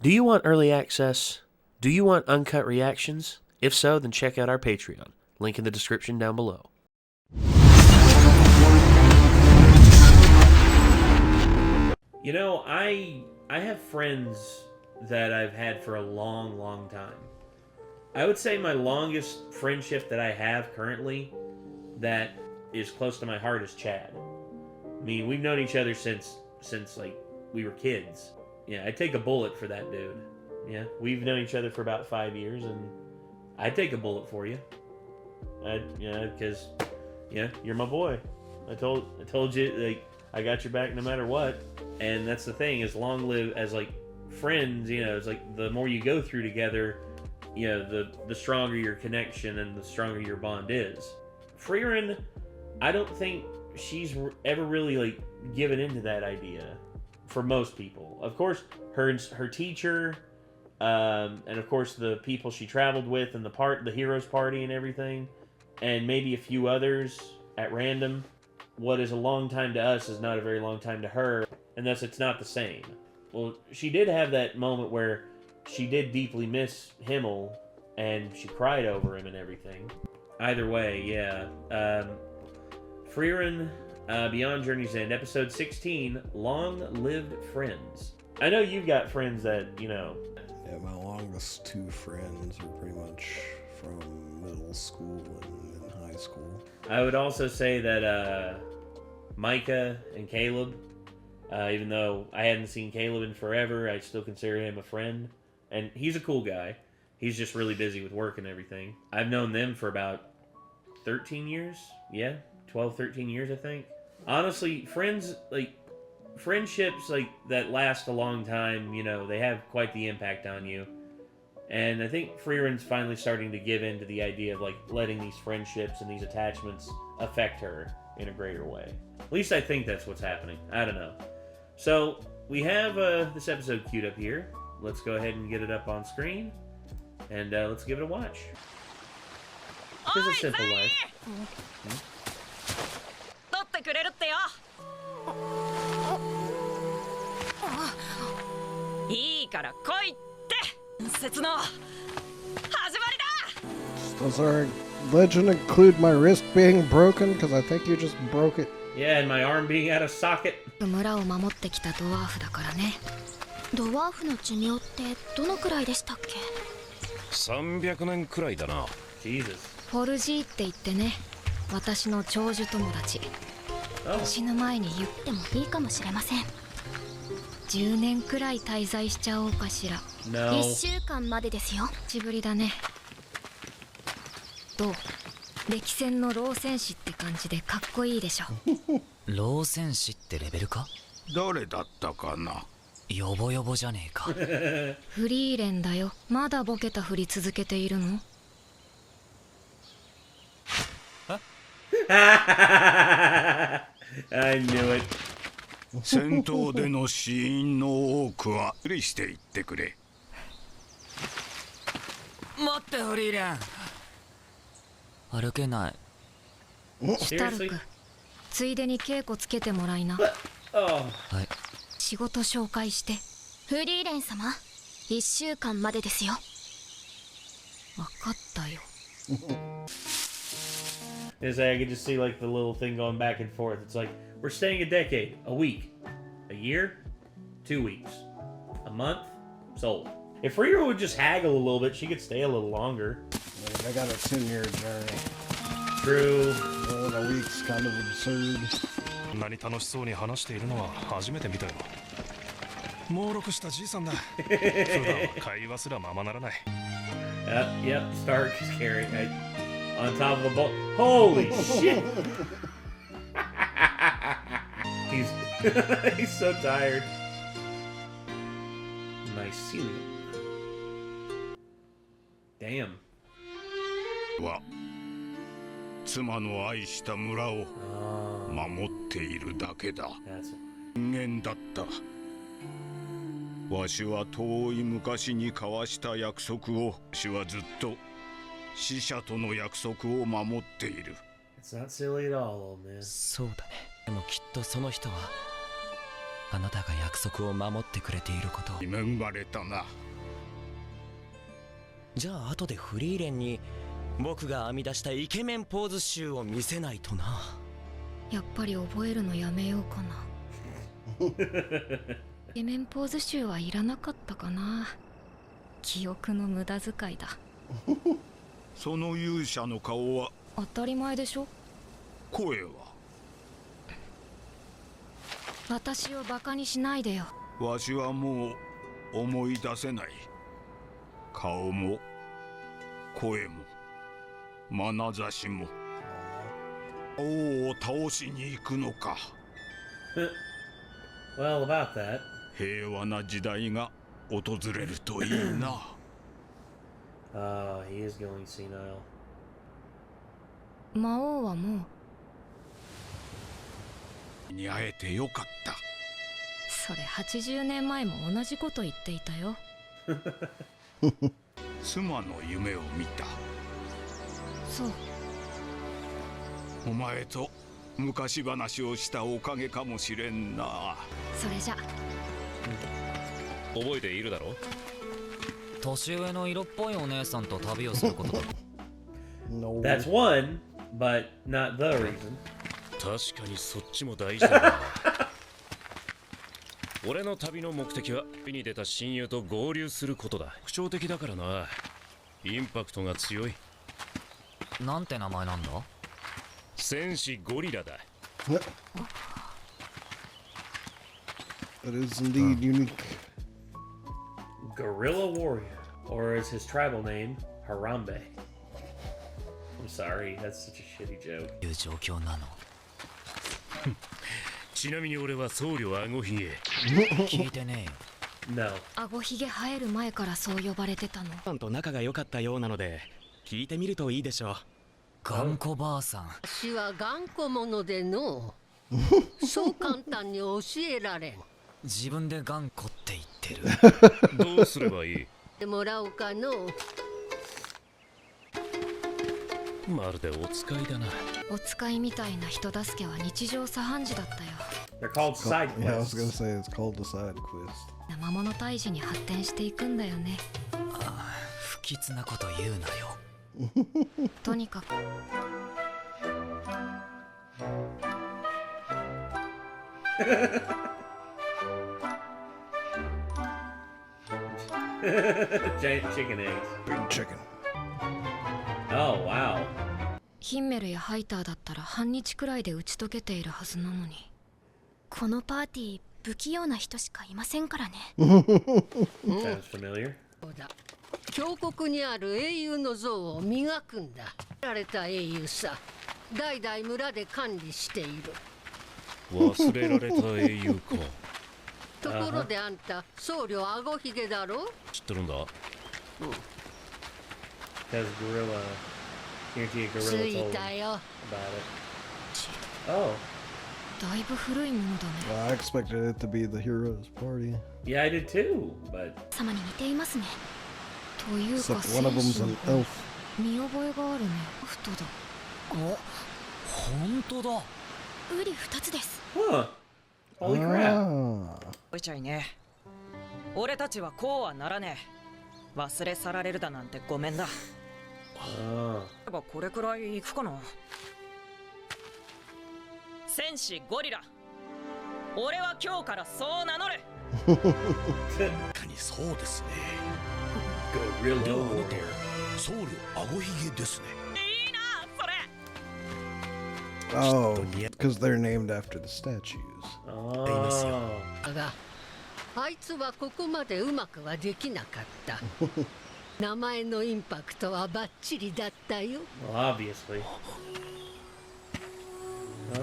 Do you want early access? Do you want uncut reactions? If so, then check out our Patreon. Link in the description down below. You know, I have friends that I've had for a long, long time. I would say my longest friendship that I have currently that is close to my heart is Chad. I mean, we've known each other since like we were kids. Yeah, I'd take a bullet for that dude. Yeah, we've known each other for about 5 years, and I'd take a bullet for you. Because you're my boy. I told you, like, I got your back no matter what. And that's the thing, is long live as like friends. It's like the more you go through together, the stronger your connection and the stronger your bond is. Frieren, I don't think she's ever really like given into that idea for most people. Of course, her teacher, and of course the people she traveled with and the heroes party and everything, and maybe a few others at random. What is a long time to us is not a very long time to her, and thus it's not the same. Well, she did have that moment where she did deeply miss Himmel, and she cried over him and everything. Either way, yeah. Frieren, Beyond Journey's End, episode 16, Long-Lived Friends. I know you've got friends that, Yeah, my longest two friends are pretty much from middle school and high school. I would also say that Micah and Caleb, even though I hadn't seen Caleb in forever, I still consider him a friend. And he's a cool guy. He's just really busy with work and everything. I've known them for about 13 years. Yeah, 12, 13 years, I think. Honestly, friendships like that last a long time, they have quite the impact on you. And I think Frieren's finally starting to give in to the idea of like letting these friendships and these attachments affect her in a greater way. At least I think that's what's happening. I don't know. So we have this episode queued up here. Let's go ahead and get it up on screen, and let's give it a watch. It's a simple life. Does our legend include my wrist being broken? Because I think you just broke it. Yeah, and my arm being out of socket. 村を守ってきたドワーフだからね。ドワーフの寿命ってどのくらいでしたっけ？300年くらいだな。Jesus。フォルジーって言ってね、私の長寿友達。死ぬ前に言ってもいいかもしれません。10年くらい滞在しちゃおうかしら。1週間までですよ。しぶりだね。どう？歴戦の老戦士って感じでかっこいいでしょ。老戦士ってレベルか？誰だったかな？ヨボヨボじゃねえか。フリーレンだよ。まだボケたふり続けているの？I knew it. 戦闘での死因の多くは無理して言ってくれ。待ってフリーレン。歩けない。シュタルク、ついでに稽古つけてもらいな。はい。仕事紹介して。フリーレン様、1週間までですよ。わかったよ。Is I could just see like the little thing going back and forth. It's like, we're staying a decade, a week, a year, 2 weeks, a month, sold. If Rivera would just haggle a little bit, she could stay a little longer. I got a 10-year journey. True. Well, a week's kind of absurd. こんなに楽しそうに話しているのは初めて見たよ。猛録したじいさんだ。普段は会話すらままならない。Yep, Stark is carrying on top of a boat. Holy shit! He's so tired. Mycelium. Damn. は妻の愛した村を守っているだけだ。人間だった。わしは遠い昔に交わした約束を、わしはずっと死者との約束を守っている。It's not silly at all, old man. そうだね。でもきっとその人はあなたが約束を守ってくれていることを。恵まれたな。じゃあ後でフリーレンに僕が編み出したイケメンポーズ集を見せないとな。やっぱり覚えるのやめようかな。イケメンポーズ集はいらなかったかな。記憶の無駄遣いだ。その勇者の顔は当たり前でしょ。声は私をバカにしないでよ。わしはもう思い出せない。顔も声も眼差しも。王を倒しに行くのか。Well, about that. 平和な時代が訪れるといいな。He is going senile. 魔王はもう。に会えてよかった。それ80年前も同じこと言っていたよ。妻の夢を見た。そう。お前と昔話をしたおかげかもしれんな。それじゃ。覚えているだろう。年上の色っぽいお姉さんと旅をすることだ。No. That's one, but not the reason. 確かにそっちも大事だな。俺の旅の目的は旅に出た親友と合流することだ。特徴的だからな。インパクトが強い。なんて名前なんだ？戦士ゴリラだ。It is indeed unique. Guerrilla Warrior, or as his tribal name, Harambe. I'm sorry, that's such a shitty joke. いう状況なの。ちなみに俺は僧侶アゴヒゲ。聞いてねえよ。No. あごひげ生える前からそう呼ばれてたの。さんと仲が良かったようなので聞いてみるといいでしょう。頑固ばあさん。私は頑固者でのそう簡単に教えられん。自分で頑固って言ってる。どうすればいい？でもらおうかの。まるでお使いだな。お使いみたいな人助けは日常茶飯事だったよ。 They're called side Yeah, I was gonna quests. say it's called the side quest. 生物退治に発展していくんだよね。不吉なこと言うなよ。とにかく。Giant chicken eggs. Big chicken. Oh, wow. ヒンメルやハイターだったら半日くらいで打ち解けているはずなのに。このパーティー不器用な人しかいませんからね。Sounds familiar. そうだ。峡谷にある英雄の像を磨くんだ。られた英雄さ。代々村で管理している。忘れられた英雄か。ところであんた、僧侶あごひげだろ？知ってるんだ。Because Gorilla, Guarantee a つ Gorilla い told him たよ。 about it. Oh, だいぶ古いものだね。 Well, I expected it to be the heroes party. yeah, I did too, but 様に似ていますね。というか Except one of them's an 戦 elf. 士見覚えがあるね。フトだ。お、本当だ。ウリ二つです。 huh? Holy crap! Ah. おいちゃいね。俺たちはこうはならねえ。忘れ去られるだなんてごめんだ。Oh. これくらい行くかな。戦士ゴリラ。俺は今日からそう名乗る。確かにそうですね。 Gorilla ではあな Warrior. た僧侶あごひげですね。いいな、それ。 Oh, because they're named after the statues. Oh. だが、あいつはここまでうまくはできなかった。名前のインパクトはバッチリだったよ。 Well, obviously. Oh.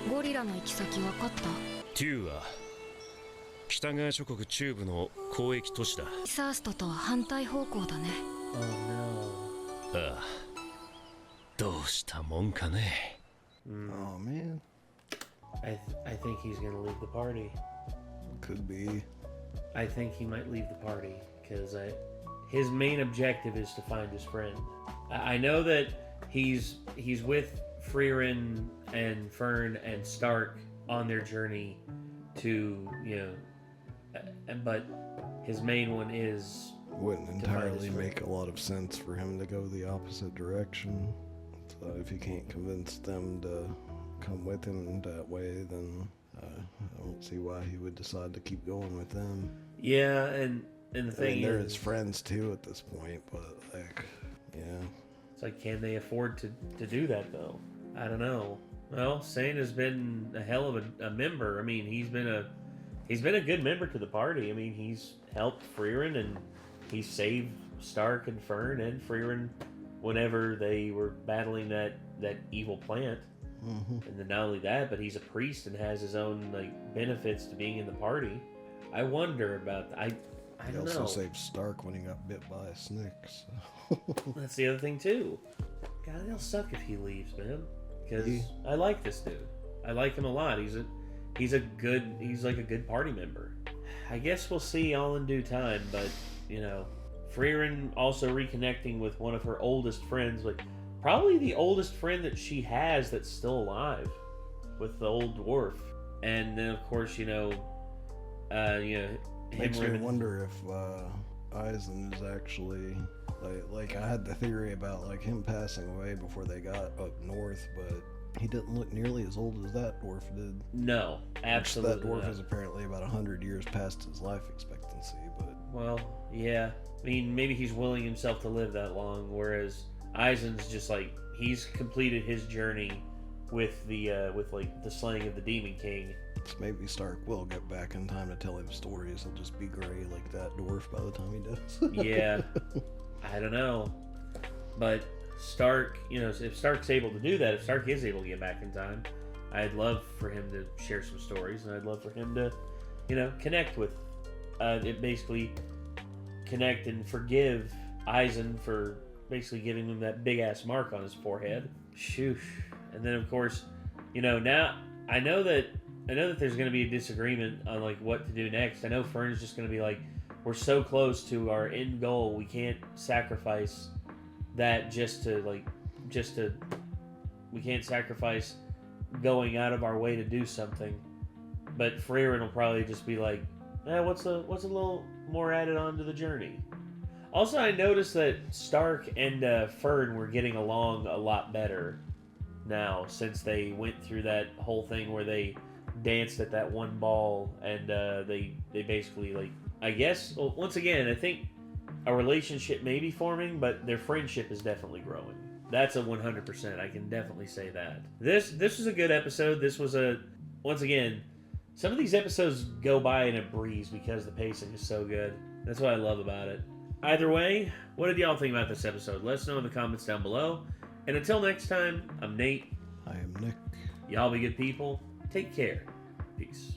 ゴリラの行き先分かった？テューは北側諸国中部の交易都市だ。サーストとは反対方向だね。 Oh ああ、どうしたもんかね。Oh man, I think he's gonna leave the party. could be. I think he might leave the party because his main objective is to find his friend. I know that he's with Frieren and Fern and Stark on their journey to, but his main one is... Wouldn't entirely make a lot of sense for him to go the opposite direction. So if he can't convince them to come with him that way, then I don't see why he would decide to keep going with them. Yeah, and the thing they're his friends too at this point, but it's like, can they afford to do that though? I don't know. Well, Sain has been a hell of a member. I mean, he's been a good member to the party. I mean, he's helped Frieren, and he saved Stark and Fern and Frieren whenever they were battling that evil plant. Mm-hmm. And then not only that, but he's a priest and has his own benefits to being in the party. I wonder about that. I don't know. He also saved Stark when he got bit by a snake. So. That's the other thing too. God, it'll suck if he leaves, man. Because I like this dude. I like him a lot. He's like a good party member. I guess we'll see all in due time, but Frieren also reconnecting with one of her oldest friends, probably the oldest friend that she has that's still alive, with the old dwarf. And then of course, makes me wonder if Eisen is actually like I had the theory about him passing away before they got up north, but he didn't look nearly as old as that dwarf did. No, absolutely. That dwarf is apparently about 100 years past his life expectancy, but well, yeah. I mean, maybe he's willing himself to live that long, whereas Eisen's just he's completed his journey with the slaying of the Demon King. So maybe Stark will get back in time to tell him stories. He'll just be gray like that dwarf by the time he does. Yeah, I don't know, but Stark, if Stark's able to do that, if Stark is able to get back in time, I'd love for him to share some stories, and I'd love for him to, connect with, basically connect and forgive Eisen for basically giving him that big ass mark on his forehead. Shoosh. And then of course, now I know that there's going to be a disagreement on what to do next. I know Fern's just going to be we're so close to our end goal, we can't sacrifice that we can't sacrifice going out of our way to do something. But Frieren will probably just be what's a little more added on to the journey. Also, I noticed that Stark and Fern were getting along a lot better now, since they went through that whole thing where they danced at that one ball, and they basically I guess, well, once again, I think a relationship may be forming, but their friendship is definitely growing. That's a 100%. I can definitely say that. This was a good episode. This was once again, some of these episodes go by in a breeze because the pacing is so good. That's what I love about it. Either way, what did y'all think about this episode? Let us know in the comments down below. And until next time, I'm Nate. I am Nick. Y'all be good people. Take care. Peace.